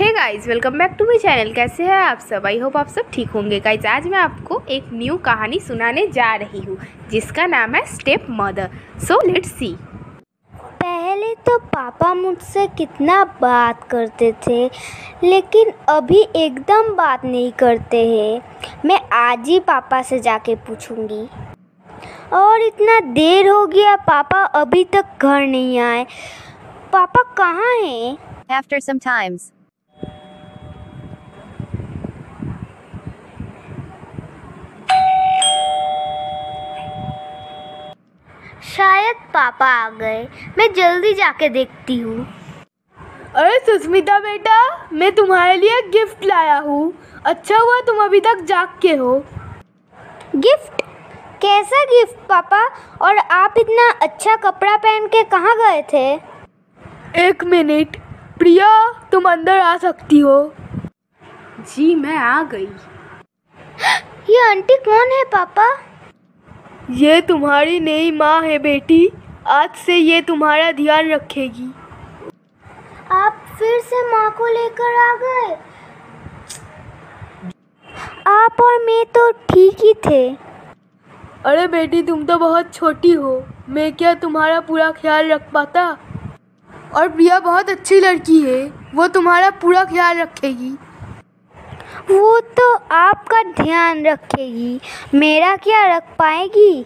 Hey guys, welcome back to my channel. कैसे हैं आप सब? आई होप आप सब ठीक होंगे। गाइस, आज मैं आपको एक न्यू कहानी सुनाने जा रही हूँ जिसका नाम है step mother. So let's see. पहले तो पापा मुझसे कितना बात करते थे, लेकिन अभी एकदम बात नहीं करते हैं। मैं आज ही पापा से जाके पूछूंगी। और इतना देर हो गया, पापा अभी तक घर नहीं आए। पापा कहाँ हैं? After some times. शायद पापा आ गए। मैं जल्दी जाके देखती हूँ। अरे सुस्मिता बेटा, मैं तुम्हारे लिए गिफ्ट लाया हूँ। अच्छा हुआ तुम अभी तक जाग के हो। गिफ्ट? कैसा गिफ्ट पापा? और आप इतना अच्छा कपड़ा पहन के कहाँ गए थे? एक मिनट प्रिया, तुम अंदर आ सकती हो। जी मैं आ गई। ये आंटी कौन है पापा? ये तुम्हारी नई माँ है बेटी। आज से ये तुम्हारा ध्यान रखेगी। आप फिर से माँ को लेकर आ गए। आप और मैं तो ठीक ही थे। अरे बेटी, तुम तो बहुत छोटी हो, मैं क्या तुम्हारा पूरा ख्याल रख पाता? और प्रिया बहुत अच्छी लड़की है, वो तुम्हारा पूरा ख्याल रखेगी। वो तो आपका ध्यान रखेगी, मेरा क्या रख पाएगी?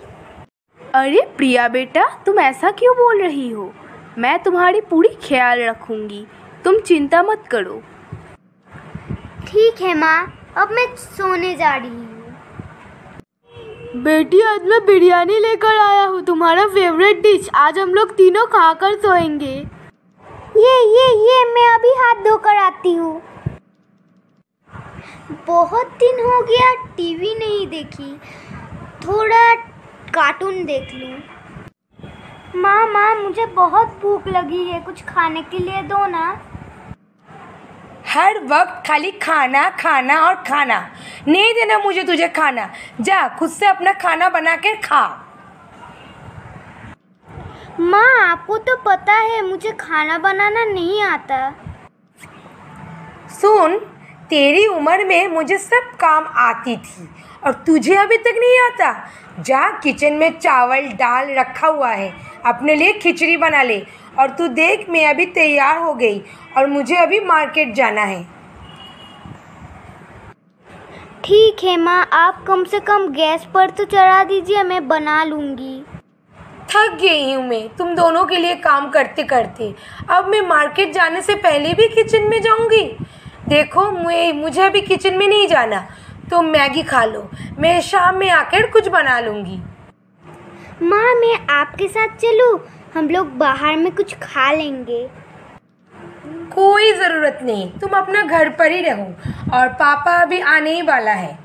अरे प्रिया बेटा, तुम ऐसा क्यों बोल रही हो? मैं तुम्हारी पूरी ख्याल रखूंगी, तुम चिंता मत करो। ठीक है माँ, अब मैं सोने जा रही हूँ। बेटी, आज मैं बिरयानी लेकर आया हूँ, तुम्हारा फेवरेट डिश। आज हम लोग तीनों खाकर सोएंगे। ये मैं अभी हाथ धोकर आती हूँ। बहुत दिन हो गया टीवी नहीं देखी, थोड़ा कार्टून देख लूँ। माँ मुझे बहुत भूख लगी है, कुछ खाने के लिए दो ना। हर वक्त खाली खाना खाना और खाना। नहीं देना मुझे तुझे खाना। जा खुद से अपना खाना बना के खा। माँ, आपको तो पता है मुझे खाना बनाना नहीं आता। सुन, तेरी उम्र में मुझे सब काम आती थी और तुझे अभी तक नहीं आता। जा किचन में चावल दाल रखा हुआ है, अपने लिए खिचड़ी बना ले। और तू देख, मैं अभी तैयार हो गई और मुझे अभी मार्केट जाना है। ठीक है माँ, आप कम से कम गैस पर तो चढ़ा दीजिए, मैं बना लूँगी। थक गई हूँ मैं तुम दोनों के लिए काम करते करते। अब मैं मार्केट जाने से पहले भी किचन में जाऊँगी। देखो, मुझे अभी किचन में नहीं जाना, तो मैगी खा लो। मैं शाम में आकर कुछ बना लूँगी। माँ, मैं आपके साथ चलूँ? हम लोग बाहर में कुछ खा लेंगे। कोई ज़रूरत नहीं, तुम अपना घर पर ही रहो और पापा अभी आने ही वाला है।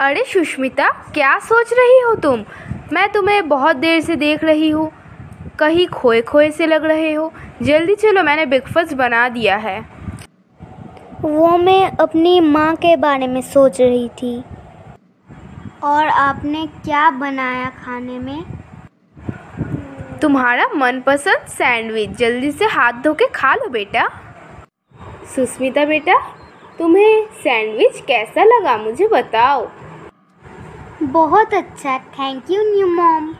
अरे सुष्मिता, क्या सोच रही हो तुम? मैं तुम्हें बहुत देर से देख रही हूँ, कहीं खोए खोए से लग रहे हो। जल्दी चलो, मैंने ब्रेकफास्ट बना दिया है। वो मैं अपनी माँ के बारे में सोच रही थी। और आपने क्या बनाया खाने में? तुम्हारा मनपसंद सैंडविच। जल्दी से हाथ धो के खा लो बेटा। सुष्मिता बेटा, तुम्हें सैंडविच कैसा लगा, मुझे बताओ। बहुत अच्छा, thank you new mom.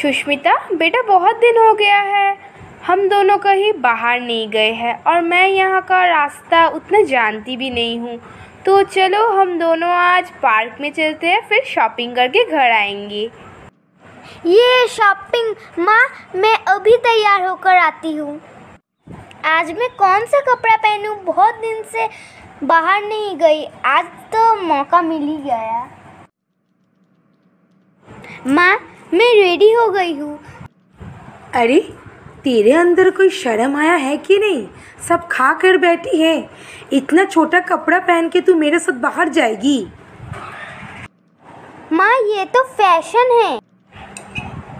Sushmita बेटा, बहुत दिन हो गया है, हम दोनों कहीं बाहर नहीं गए हैं और मैं यहाँ का रास्ता उतना जानती भी नहीं हूँ। तो चलो हम दोनों आज पार्क में चलते हैं, फिर शॉपिंग करके घर आएंगे। ये शॉपिंग? माँ, मैं अभी तैयार होकर आती हूँ। आज मैं कौन सा कपड़ा पहनूं? बहुत दिन से बाहर नहीं गई, आज तो मौका मिल ही गया। माँ, मैं रेडी हो गई हूँ। अरे, तेरे अंदर कोई शर्म आया है कि नहीं? सब खा कर बैठी है, इतना छोटा कपड़ा पहन के तू मेरे साथ बाहर जाएगी? माँ, ये तो फैशन है।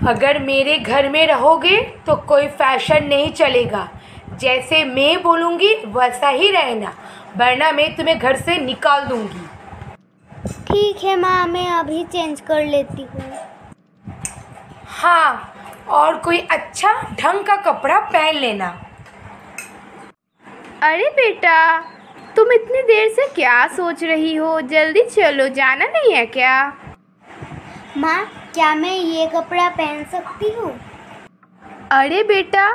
अगर मेरे घर में रहोगे तो कोई फैशन नहीं चलेगा। जैसे मैं बोलूँगी वैसा ही रहना, वरना मैं तुम्हें घर से निकाल दूँगी। ठीक है माँ, मैं अभी चेंज कर लेती हूँ। हाँ, और कोई अच्छा ढंग का कपड़ा पहन लेना। अरे बेटा, तुम इतनी देर से क्या सोच रही हो? जल्दी चलो, जाना नहीं है क्या? माँ, क्या मैं ये कपड़ा पहन सकती हूँ? अरे बेटा,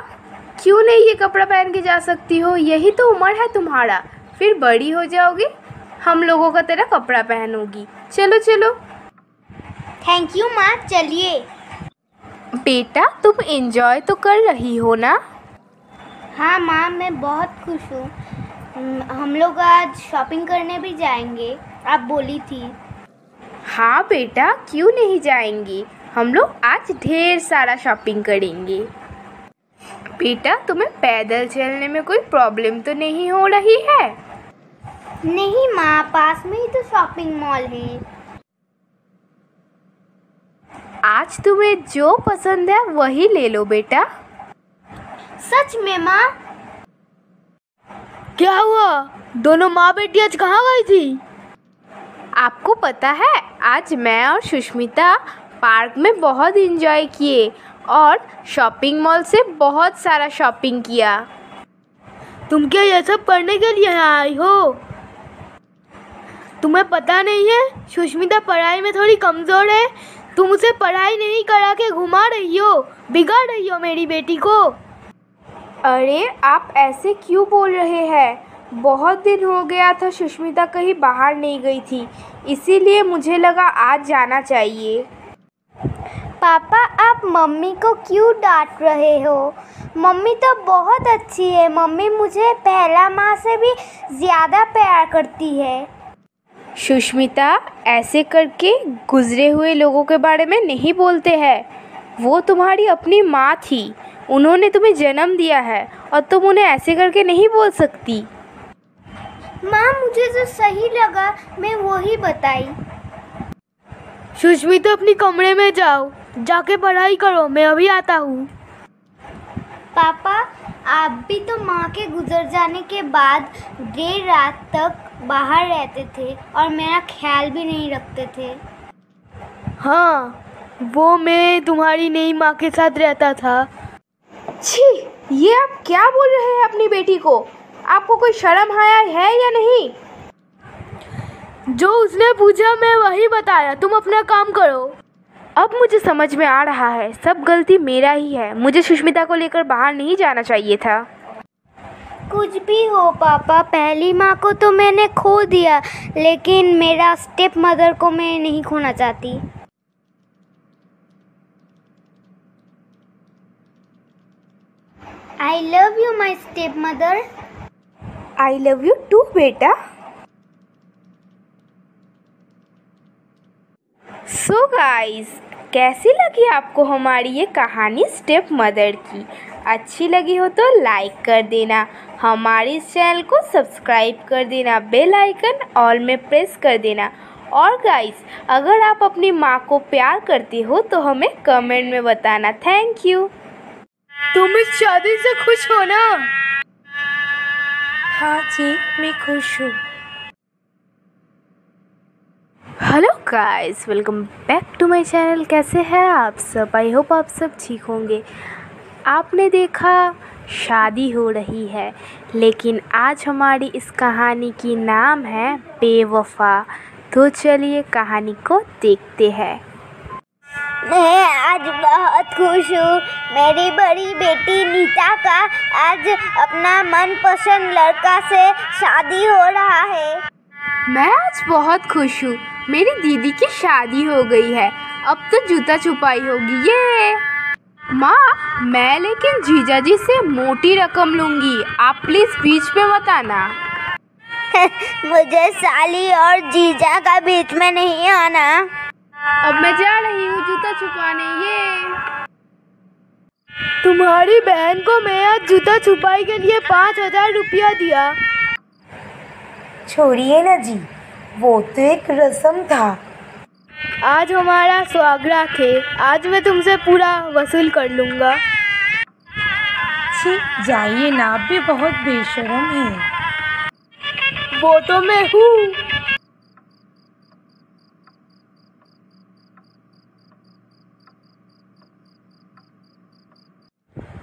क्यों नहीं ये कपड़ा पहन के जा सकती हो? यही तो उम्र है तुम्हारा, फिर बड़ी हो जाओगी, हम लोगों का तरह कपड़ा पहनोगी। चलो चलो। थैंक यू माँ, चलिए। बेटा, तुम एंजॉय तो कर रही हो ना? हाँ माँ, मैं बहुत खुश हूँ। हम लोग आज शॉपिंग करने भी जाएंगे, आप बोली थी। हाँ बेटा, क्यों नहीं जाएंगी? हम लोग आज ढेर सारा शॉपिंग करेंगे। बेटा, तुम्हें पैदल चलने में कोई प्रॉब्लम तो नहीं हो रही है? नहीं माँ, पास में ही तो शॉपिंग मॉल है। आज तुम्हें जो पसंद है वही ले लो बेटा। सच में माँ? क्या हुआ? दोनों माँ बेटी आज कहाँ गई थी? आपको पता है, आज मैं और सुष्मिता पार्क में बहुत एंजॉय किए और शॉपिंग मॉल से बहुत सारा शॉपिंग किया। तुम क्या ये सब करने के लिए यहाँ आई हो? तुम्हें पता नहीं है, सुष्मिता पढ़ाई में थोड़ी कमज़ोर है। तुम उसे पढ़ाई नहीं करा के घुमा रही हो, बिगाड़ रही हो मेरी बेटी को। अरे आप ऐसे क्यों बोल रहे हैं? बहुत दिन हो गया था सुष्मिता कहीं बाहर नहीं गई थी, इसीलिए मुझे लगा आज जाना चाहिए। पापा, आप मम्मी को क्यों डांट रहे हो? मम्मी तो बहुत अच्छी है। मम्मी मुझे पहला माँ से भी ज़्यादा प्यार करती है। सुष्मिता, ऐसे करके गुजरे हुए लोगों के बारे में नहीं बोलते हैं। वो तुम्हारी अपनी माँ थी, उन्होंने तुम्हें जन्म दिया है और तुम उन्हें ऐसे करके नहीं बोल सकती। माँ, मुझे जो सही लगा मैं वही बताई। सुष्मिता, अपनी कमरे में जाओ, जाके पढ़ाई करो, मैं अभी आता हूँ। पापा, आप भी तो माँ के गुजर जाने के बाद देर रात तक बाहर रहते थे और मेरा ख्याल भी नहीं रखते थे। हाँ, वो मैं तुम्हारी नई माँ के साथ रहता था। छी, ये आप क्या बोल रहे हैं अपनी बेटी को? आपको कोई शर्म आया है या नहीं? जो उसने पूछा मैं वही बताया, तुम अपना काम करो। अब मुझे समझ में आ रहा है, सब गलती मेरा ही है। मुझे सुष्मिता को लेकर बाहर नहीं जाना चाहिए था। कुछ भी हो पापा, पहली माँ को तो मैंने खो दिया, लेकिन मेरा स्टेप मदर को मैं नहीं खोना चाहती। I love you, my stepmother. I love you too बेटा। सो गाइस, कैसी लगी आपको हमारी ये कहानी स्टेप मदर की? अच्छी लगी हो तो लाइक कर देना, हमारे इस चैनल को सब्सक्राइब कर देना, बेल आइकन ऑल में प्रेस कर देना। और गाइस, अगर आप अपनी माँ को प्यार करते हो तो हमें कमेंट में बताना। Thank you. तुम इस शादी से खुश हो ना? हाँ जी, मैं खुश हूँ। Hello guys, welcome back to my channel. कैसे हैं आप सब? आई होप आप सब ठीक होंगे। आपने देखा शादी हो रही है, लेकिन आज हमारी इस कहानी की नाम है बेवफा। तो चलिए कहानी को देखते हैं। मैं आज बहुत खुश हूँ। मेरी बड़ी बेटी नीता का आज अपना मनपसंद लड़का से शादी हो रहा है। मैं आज बहुत खुश हूँ, मेरी दीदी की शादी हो गई है। अब तो जूता छुपाई होगी। ये माँ, मैं लेकिन जीजा जी से मोटी रकम लूँगी, आप प्लीज़ बीच में मत आना। मुझे साली और जीजा का बीच में नहीं आना। अब मैं जा रही हूँ जूता छुपाने। ये तुम्हारी बहन को मैं आज जूता छुपाई के लिए 5,000 रुपया दिया। छोड़िए ना जी, वो तो एक रस्म था। आज हमारा स्वागत है, आज मैं तुमसे पूरा वसूल कर लूँगा। छी, जाइए ना, आप भी बहुत बेशर्म हैं। वो तो मैं हूँ।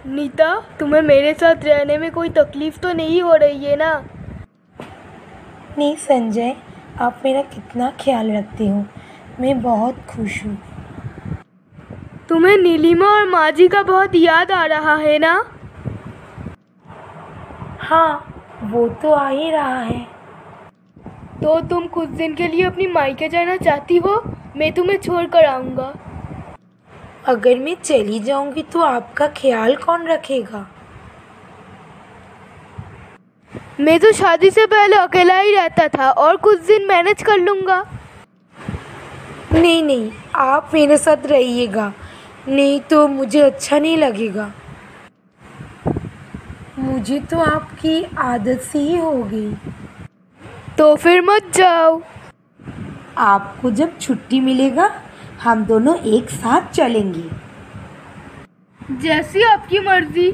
नीता, तुम्हें मेरे साथ रहने में कोई तकलीफ तो नहीं हो रही है ना? नहीं संजय, आप मेरा कितना ख्याल रखते हो, मैं बहुत खुश हूँ। तुम्हें नीलिमा और माँ जी का बहुत याद आ रहा है ना? हाँ, वो तो आ ही रहा है। तो तुम कुछ दिन के लिए अपनी मायके जाना चाहती हो? मैं तुम्हें छोड़ कर आऊँगा। अगर मैं चली जाऊंगी तो आपका ख्याल कौन रखेगा? मैं तो शादी से पहले अकेला ही रहता था और कुछ दिन मैनेज कर लूँगा। नहीं नहीं, आप मेरे साथ रहिएगा, नहीं तो मुझे अच्छा नहीं लगेगा। मुझे तो आपकी आदत सी ही हो गई। तो फिर मत जाओ। आपको जब छुट्टी मिलेगा हम दोनों एक साथ चलेंगे। जैसी आपकी मर्जी।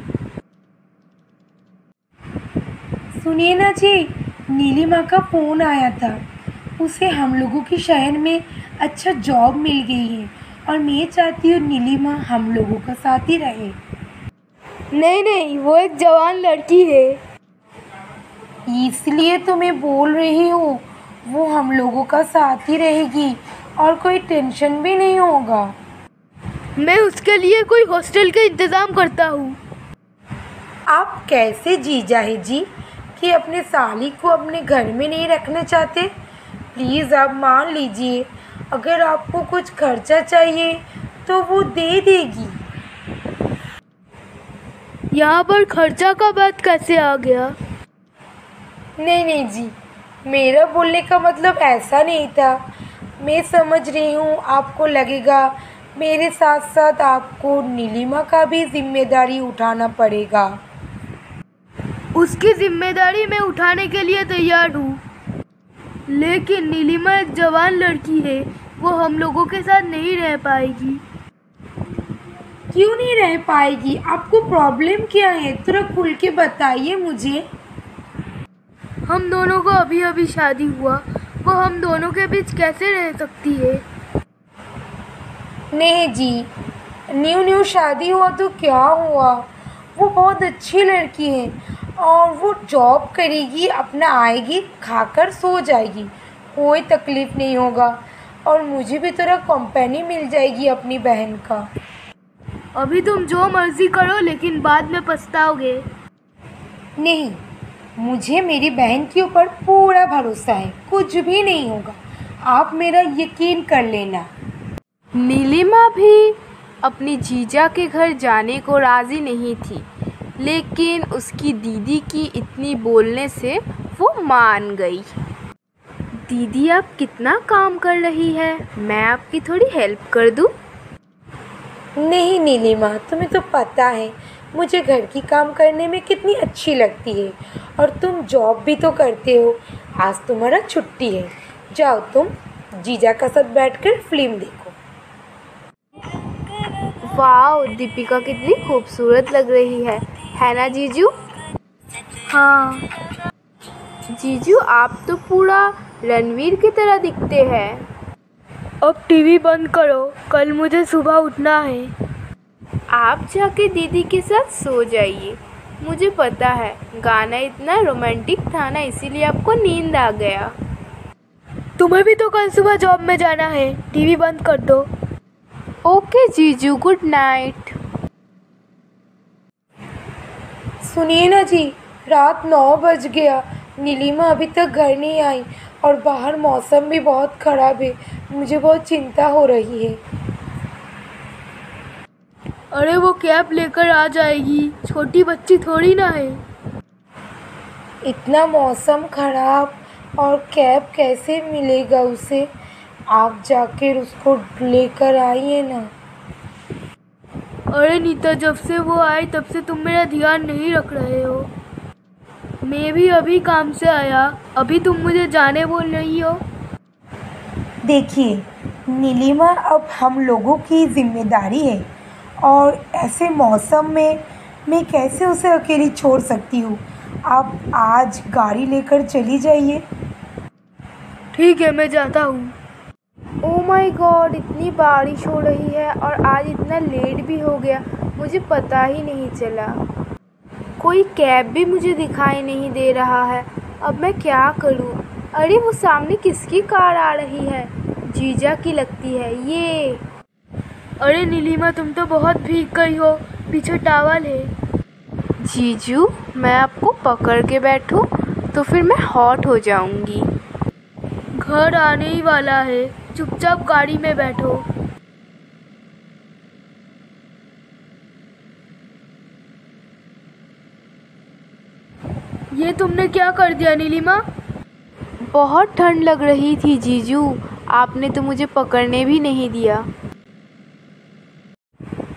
सुनिए ना जी, नीलिमा का फ़ोन आया था। उसे हम लोगों के शहर में अच्छा जॉब मिल गई है और मैं चाहती हूँ नीलिमा हम लोगों का साथ ही रहे। नहीं नहीं, वो एक जवान लड़की है। इसलिए तो मैं बोल रही हूँ, वो हम लोगों का साथ ही रहेगी और कोई टेंशन भी नहीं होगा। मैं उसके लिए कोई हॉस्टल का इंतज़ाम करता हूँ। आप कैसे जीजा है जी कि अपने साली को अपने घर में नहीं रखना चाहते? प्लीज़ आप मान लीजिए, अगर आपको कुछ खर्चा चाहिए तो वो दे देगी। यहाँ पर खर्चा का बात कैसे आ गया? नहीं नहीं जी, मेरा बोलने का मतलब ऐसा नहीं था। मैं समझ रही हूँ आपको लगेगा मेरे साथ साथ आपको नीलिमा का भी जिम्मेदारी उठाना पड़ेगा। उसकी जिम्मेदारी मैं उठाने के लिए तैयार हूँ, लेकिन नीलिमा एक जवान लड़की है, वो हम लोगों के साथ नहीं रह पाएगी। क्यों नहीं रह पाएगी? आपको प्रॉब्लम क्या है? थोड़ा खुल के बताइए मुझे। हम दोनों को अभी अभी शादी हुआ, वो हम दोनों के बीच कैसे रह सकती है? नहीं जी, न्यू शादी हुआ तो क्या हुआ, वो बहुत अच्छी लड़की है और वो जॉब करेगी, अपना आएगी, खाकर सो जाएगी, कोई तकलीफ़ नहीं होगा और मुझे भी थोड़ा कंपनी मिल जाएगी अपनी बहन का। अभी तुम जो मर्जी करो, लेकिन बाद में पछताओगे। नहीं, मुझे मेरी बहन के ऊपर पूरा भरोसा है, कुछ भी नहीं होगा, आप मेरा यकीन कर लेना। नीलिमा भी अपनी जीजा के घर जाने को राज़ी नहीं थी, लेकिन उसकी दीदी की इतनी बोलने से वो मान गई। दीदी, आप कितना काम कर रही है, मैं आपकी थोड़ी हेल्प कर दूँ? नहीं नीलिमा, तुम्हें तो पता है मुझे घर की काम करने में कितनी अच्छी लगती है और तुम जॉब भी तो करते हो। आज तुम्हारा छुट्टी है, जाओ तुम जीजा का साथ बैठकर फिल्म देखो। वाह, दीपिका कितनी खूबसूरत लग रही है ना जीजू? हाँ। जीजू, आप तो पूरा रणवीर की तरह दिखते हैं। अब टीवी बंद करो, कल मुझे सुबह उठना है। आप जाके दीदी के साथ सो जाइए। मुझे पता है गाना इतना रोमांटिक था ना, इसीलिए आपको नींद आ गया। तुम्हें भी तो कल सुबह जॉब में जाना है, टीवी बंद कर दो। ओके जीजू, गुड नाइट। सुनिए ना जी, रात 9 बज गया, नीलिमा अभी तक घर नहीं आई और बाहर मौसम भी बहुत ख़राब है, मुझे बहुत चिंता हो रही है। अरे वो कैब लेकर आ जाएगी, छोटी बच्ची थोड़ी ना है। इतना मौसम ख़राब और कैब कैसे मिलेगा उसे? आप जाकर उसको लेकर आइए ना। अरे नीता, जब से वो आई तब से तुम मेरा ध्यान नहीं रख रहे हो। मैं भी अभी काम से आया, अभी तुम मुझे जाने बोल रही हो। देखिए नीलिमा, अब हम लोगों की जिम्मेदारी है और ऐसे मौसम में मैं कैसे उसे अकेली छोड़ सकती हूँ। आप आज गाड़ी लेकर चली जाइए। ठीक है, मैं जाता हूँ। ओह माय गॉड, इतनी बारिश हो रही है और आज इतना लेट भी हो गया। मुझे पता ही नहीं चला। कोई कैब भी मुझे दिखाई नहीं दे रहा है। अब मैं क्या करूं? अरे वो सामने किसकी कार आ रही है? जीजा की लगती है ये। अरे नीलिमा, तुम तो बहुत भीग गई हो, पीछे टॉवल है। जीजू, मैं आपको पकड़ के बैठूं तो फिर मैं हॉट हो जाऊंगी। घर आने ही वाला है, चुपचाप गाड़ी में बैठो। ये तुमने क्या कर दिया नीलिमा? बहुत ठंड लग रही थी जीजू, आपने तो मुझे पकड़ने भी नहीं दिया।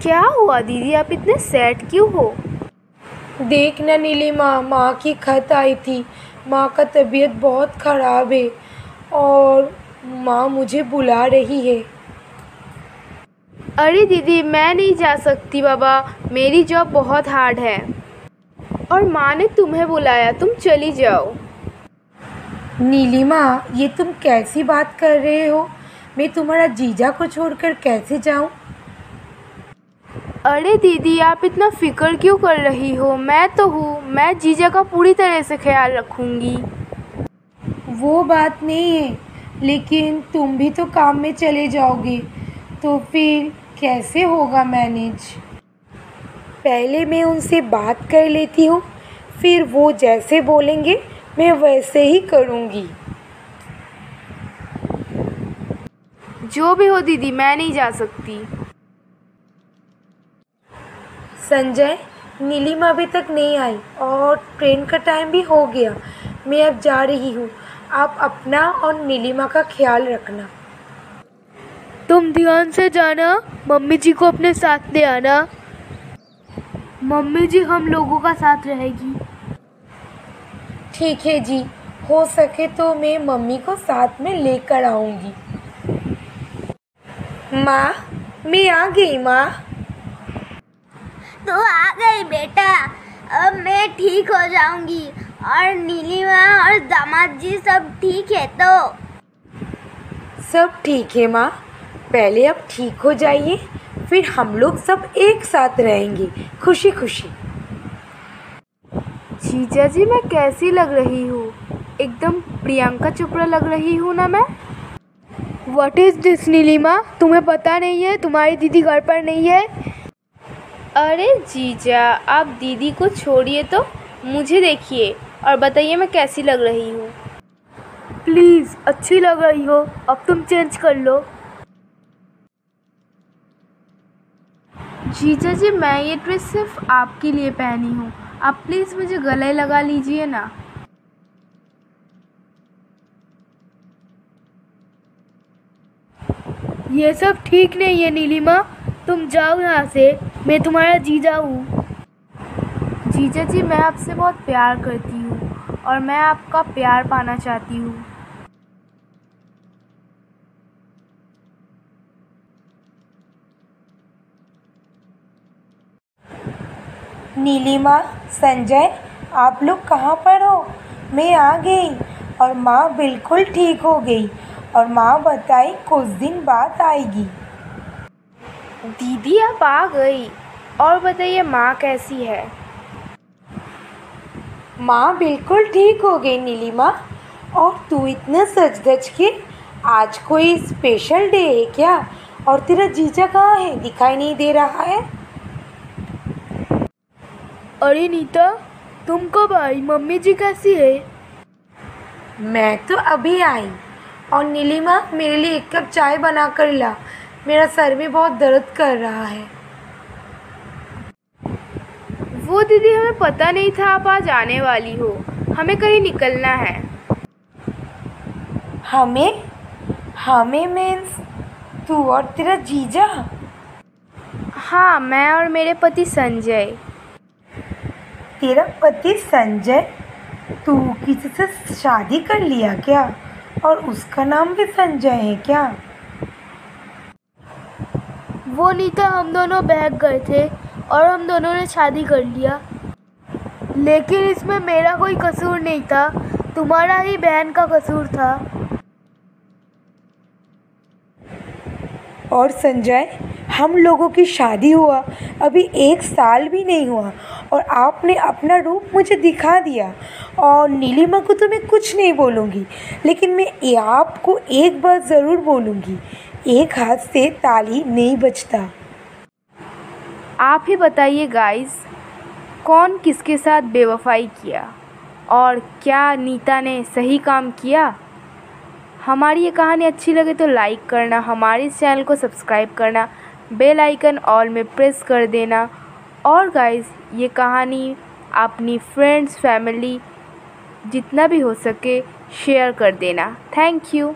क्या हुआ दीदी, आप इतने सैड क्यों हो? देख ना नीलिमा, माँ की खत आई थी। माँ का तबीयत बहुत ख़राब है और माँ मुझे बुला रही है। अरे दीदी, मैं नहीं जा सकती बाबा, मेरी जॉब बहुत हार्ड है। और माँ ने तुम्हें बुलाया, तुम चली जाओ। नीलिमा, ये तुम कैसी बात कर रहे हो? मैं तुम्हारा जीजा को छोड़कर कैसे जाऊँ? अरे दीदी, आप इतना फिक्र क्यों कर रही हो? मैं तो हूँ, मैं जीजा का पूरी तरह से ख्याल रखूँगी। वो बात नहीं है, लेकिन तुम भी तो काम में चले जाओगे, तो फिर कैसे होगा मैनेज? पहले मैं उनसे बात कर लेती हूँ, फिर वो जैसे बोलेंगे मैं वैसे ही करूँगी। जो भी हो दीदी, मैं नहीं जा सकती। संजय, नीलिमा अभी तक नहीं आई और ट्रेन का टाइम भी हो गया। मैं अब जा रही हूँ। आप अपना और नीलिमा का ख्याल रखना। तुम ध्यान से जाना, मम्मी जी को अपने साथ ले आना। मम्मी जी हम लोगों का साथ रहेगी। ठीक है जी, हो सके तो मैं मम्मी को साथ में लेकर आऊँगी। माँ, मैं आ गई माँ। तू आ गई बेटा, अब मैं ठीक हो जाऊंगी। और नीलिमा और दामाद जी सब ठीक है तो? सब ठीक है माँ, पहले अब ठीक हो जाइए, फिर हम लोग सब एक साथ रहेंगे खुशी खुशी। जीजा जी, मैं कैसी लग रही हूँ? एकदम प्रियंका चोपड़ा लग रही हूँ ना मैं? व्हाट इज़ दिस नीलिमा, तुम्हें पता नहीं है तुम्हारी दीदी घर पर नहीं है? अरे जीजा, आप दीदी को छोड़िए तो मुझे देखिए और बताइए मैं कैसी लग रही हूँ। प्लीज़, अच्छी लग रही हो, अब तुम चेंज कर लो। जीजा जी, मैं ये ड्रेस सिर्फ आपके लिए पहनी हूँ, आप प्लीज़ मुझे गले लगा लीजिए ना। ये सब ठीक नहीं है नीलिमा, तुम जाओ यहाँ से, मैं तुम्हारा जीजा हूँ। जीजा जी, मैं आपसे बहुत प्यार करती हूँ और मैं आपका प्यार पाना चाहती हूँ। नीलिमा, संजय, आप लोग कहाँ पर हो? मैं आ गई और माँ बिल्कुल ठीक हो गई और माँ बताई कुछ दिन बाद आएगी। दीदी, आप आ गई, और बताइए माँ कैसी है? माँ बिल्कुल ठीक हो गई नीलिमा। और तू इतना सज धज के, आज कोई स्पेशल डे है क्या? और तेरा जीजा कहाँ है, दिखाई नहीं दे रहा है? अरे नीता, तुम कब आई? मम्मी जी कैसी है? मैं तो अभी आई। और नीलिमा, मेरे लिए एक कप चाय बना कर ला, मेरा सर में बहुत दर्द कर रहा है। वो दीदी, हमें पता नहीं था आप आज आने वाली हो, हमें कहीं निकलना है। हमें मीन्स तू और तेरा जीजा? हाँ, मैं और मेरे पति संजय। तेरा पति संजय? तू किसी से शादी कर लिया क्या? और उसका नाम भी संजय है क्या? वो नीता, हम दोनों बहक गए थे और हम दोनों ने शादी कर लिया, लेकिन इसमें मेरा कोई कसूर नहीं था, तुम्हारा ही बहन का कसूर था। और संजय, हम लोगों की शादी हुआ अभी 1 साल भी नहीं हुआ और आपने अपना रूप मुझे दिखा दिया। और नीलिमा को तो मैं कुछ नहीं बोलूँगी, लेकिन मैं आपको एक बात ज़रूर बोलूँगी, एक हाथ से ताली नहीं बजता। आप ही बताइए गाइस, कौन किसके साथ बेवफाई किया और क्या नीता ने सही काम किया? हमारी ये कहानी अच्छी लगे तो लाइक करना, हमारे इस चैनल को सब्सक्राइब करना, बेल आइकन ऑल में प्रेस कर देना। और गाइस, ये कहानी अपनी फ्रेंड्स फैमिली जितना भी हो सके शेयर कर देना। Thank you.